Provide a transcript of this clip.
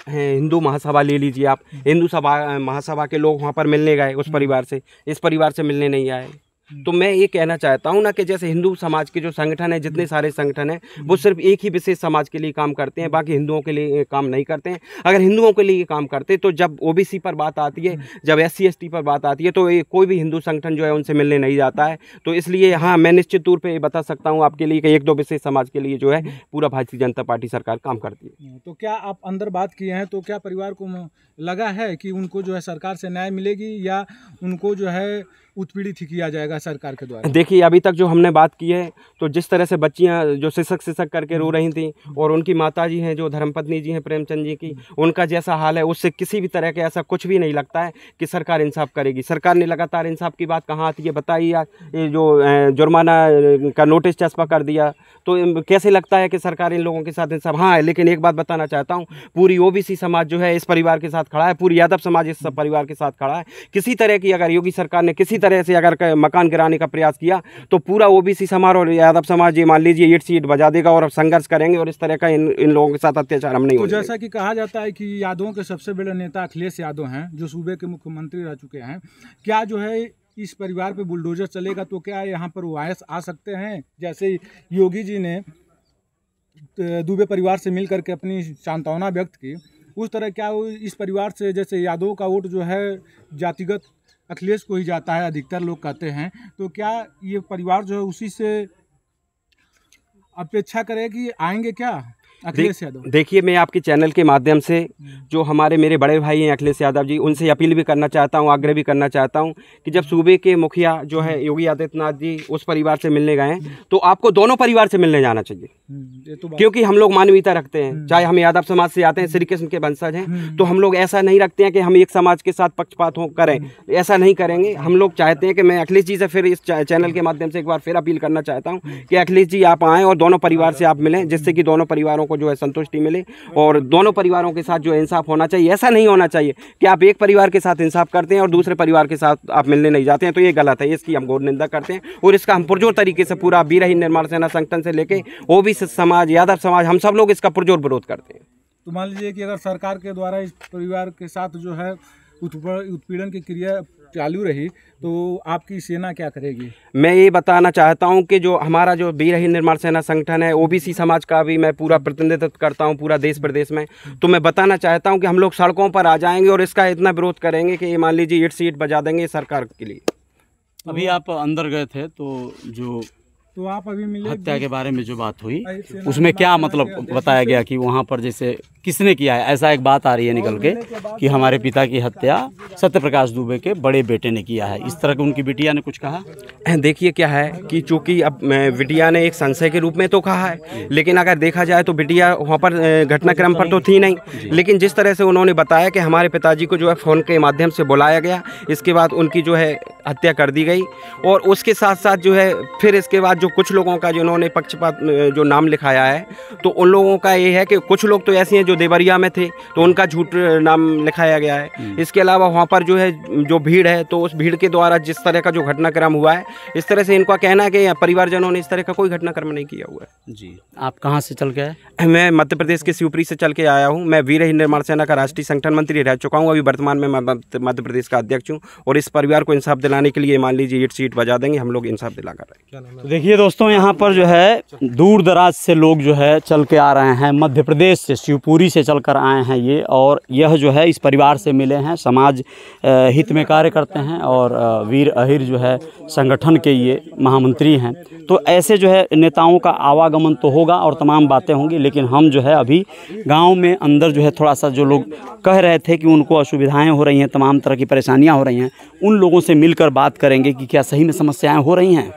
हैं, हिंदू महासभा ले लीजिए आप, हिंदू सभा महासभा के लोग वहाँ पर मिलने गए उस परिवार से, इस परिवार से मिलने नहीं आए। तो मैं ये कहना चाहता हूँ ना कि जैसे हिंदू समाज के जो संगठन है, जितने सारे संगठन हैं, वो सिर्फ एक ही विशेष समाज के लिए काम करते हैं, बाकी हिंदुओं के लिए काम नहीं करते हैं। अगर हिंदुओं के लिए काम करते तो जब ओबीसी पर बात आती है, जब SC ST पर बात आती है, तो कोई भी हिंदू संगठन जो है उनसे मिलने नहीं जाता है। तो इसलिए हाँ, मैं निश्चित तौर पर ये बता सकता हूँ आपके लिए कि 1-2 विशेष समाज के लिए जो है पूरा भारतीय जनता पार्टी सरकार काम करती है। तो क्या आप अंदर बात किए हैं, तो क्या परिवार को लगा है कि उनको जो है सरकार से न्याय मिलेगी, या उनको जो है उत्पीड़ित ही किया जाएगा सरकार के द्वारा? देखिए, अभी तक जो हमने बात की है, तो जिस तरह से बच्चियां जो सिसक करके रो रही थी, और उनकी माता जी हैं जो धर्मपत्नी जी हैं प्रेमचंद जी की, उनका जैसा हाल है, उससे किसी भी तरह के ऐसा कुछ भी नहीं लगता है कि सरकार इंसाफ करेगी। सरकार ने लगातार इंसाफ की बात कहाँ आती है बताइए। ये जो जुर्माना का नोटिस चस्पा कर दिया, तो कैसे लगता है कि सरकार इन लोगों के साथ इंसाफ? हाँ, लेकिन एक बात बताना चाहता हूँ, पूरी OBC समाज जो है इस परिवार के साथ खड़ा है, पूरी यादव समाज इस परिवार के साथ खड़ा है। किसी तरह की अगर योगी सरकार ने किसी तरह से अगर मकान गिराने का प्रयास किया, तो पूरा OBC समाज और यादव समाज ये मान लीजिए ईंट से ईंट बजा देगा और संघर्ष करेंगे, और इस तरह का इन लोगों के साथ अत्याचार हम नहीं होने देंगे। जैसा कि कहा जाता है कि यादवों के सबसे बड़े नेता अखिलेश यादव हैं, जो सूबे के मुख्यमंत्री रह चुके हैं। क्या जो है इस परिवार पे बुलडोजर चलेगा, तो क्या यहाँ पर वो आ सकते हैं? जैसे योगी जी ने दुबे परिवार से मिल करके अपनी सांत्वना व्यक्त की, उस तरह क्या वो इस परिवार से, जैसे यादवों का वोट जो है जातिगत अखिलेश को ही जाता है, अधिकतर लोग कहते हैं, तो क्या ये परिवार जो है उसी से अपेक्षा करेगी, आएंगे क्या अखिलेश यादव? देखिए, मैं आपके चैनल के माध्यम से जो हमारे मेरे बड़े भाई हैं अखिलेश यादव जी, उनसे अपील भी करना चाहता हूं, आग्रह भी करना चाहता हूं कि जब सूबे के मुखिया जो है योगी आदित्यनाथ जी उस परिवार से मिलने गए हैं, तो आपको दोनों परिवार से मिलने जाना चाहिए। क्योंकि हम लोग मानवीयता रखते हैं, चाहे हम यादव समाज से आते हैं, श्री कृष्ण के वंशज हैं, तो हम लोग ऐसा नहीं रखते हैं कि हम एक समाज के साथ पक्षपात करें, ऐसा नहीं करेंगे। हम लोग चाहते हैं कि मैं अखिलेश जी से फिर इस चैनल के माध्यम से एक बार फिर अपील करना चाहता हूँ कि अखिलेश जी आप आएँ और दोनों परिवार से आप मिलें, जिससे कि दोनों परिवारों को जो है संतुष्टि मिले, और दोनों परिवारों के साथ जो इंसाफ होना चाहिए। ऐसा नहीं होना चाहिए कि आप एक परिवार के साथ इंसाफ करते हैं और दूसरे परिवार के साथ आप मिलने नहीं जाते हैं, तो ये गलत है। इसकी हम घोर निंदा करते हैं, और इसका हम पुरजोर तरीके से पूरा वीर निर्माण सेना संगठन से लेके OBC समाज, यादव समाज, हम सब लोग इसका पुरजोर विरोध करते हैं। तो मान लीजिए कि अगर सरकार के द्वारा इस परिवार के साथ जो है उत्पीड़न की क्रिया चालू रही, तो आपकी सेना क्या करेगी? मैं ये बताना चाहता हूं कि जो हमारा जो वीर निर्माण सेना संगठन है, OBC समाज का भी मैं पूरा प्रतिनिधित्व करता हूं पूरा देश प्रदेश में, तो मैं बताना चाहता हूं कि हम लोग सड़कों पर आ जाएंगे और इसका इतना विरोध करेंगे कि ये मान लीजिए ईंट से ईंट बजा देंगे सरकार के लिए। अभी आप अंदर गए थे, तो आप अभी मिले, हत्या के बारे में जो बात हुई उसमें क्या मतलब बताया गया कि वहाँ पर जैसे किसने किया है? ऐसा एक बात आ रही है निकल के कि हमारे पिता की हत्या सत्य प्रकाश दुबे के बड़े बेटे ने किया है, इस तरह की उनकी बिटिया ने कुछ कहा। देखिए, क्या है कि चूंकि अब बिटिया ने एक संशय के रूप में तो कहा है, लेकिन अगर देखा जाए तो बिटिया वहाँ पर घटनाक्रम पर तो थी नहीं, लेकिन जिस तरह से उन्होंने बताया कि हमारे पिताजी को जो है फ़ोन के माध्यम से बुलाया गया, इसके बाद उनकी जो है हत्या कर दी गई, और उसके साथ साथ जो है फिर इसके बाद जो कुछ लोगों का जिन्होंने पक्षपात जो नाम लिखाया है, तो उन लोगों का ये है कि कुछ लोग तो ऐसे हैं जो देवरिया में थे, तो उनका झूठ नाम लिखाया गया है। इसके अलावा वहाँ पर जो है जो भीड़ है, तो उस भीड़ के द्वारा जिस तरह का जो घटनाक्रम हुआ है, इस तरह से इनका कहना है कि परिवारजनों ने इस तरह का कोई घटनाक्रम नहीं किया हुआ है। जी, आप कहाँ से चल के आए? मैं मध्य प्रदेश के शिवपुरी से चल के आया हूँ। मैं वीर निर्माण सेना का राष्ट्रीय संगठन मंत्री रह चुका हूँ, अभी वर्तमान में मैं मध्य प्रदेश का अध्यक्ष हूँ, और इस परिवार को इंसाफ दिलाने के लिए मान लीजिए ईंट से ईंट बजा देंगे, हम लोग इंसाफ दिला कर रहे हैं। तो देखिए दोस्तों, यहाँ पर जो है दूर दराज से लोग जो है चल के आ रहे हैं, मध्य प्रदेश से शिवपुरी से चल कर आए हैं ये, और यह जो है इस परिवार से मिले हैं, समाज हित में कार्य करते हैं, और वीर अहिर जो है संगठन के ये महामंत्री हैं। तो ऐसे जो है नेताओं का आवागमन तो होगा और तमाम बातें होंगी, लेकिन हम जो है अभी गांव में अंदर जो है थोड़ा सा जो लोग कह रहे थे कि उनको असुविधाएं हो रही हैं, तमाम तरह की परेशानियां हो रही हैं, उन लोगों से मिलकर बात करेंगे कि क्या सही में समस्याएं हो रही हैं।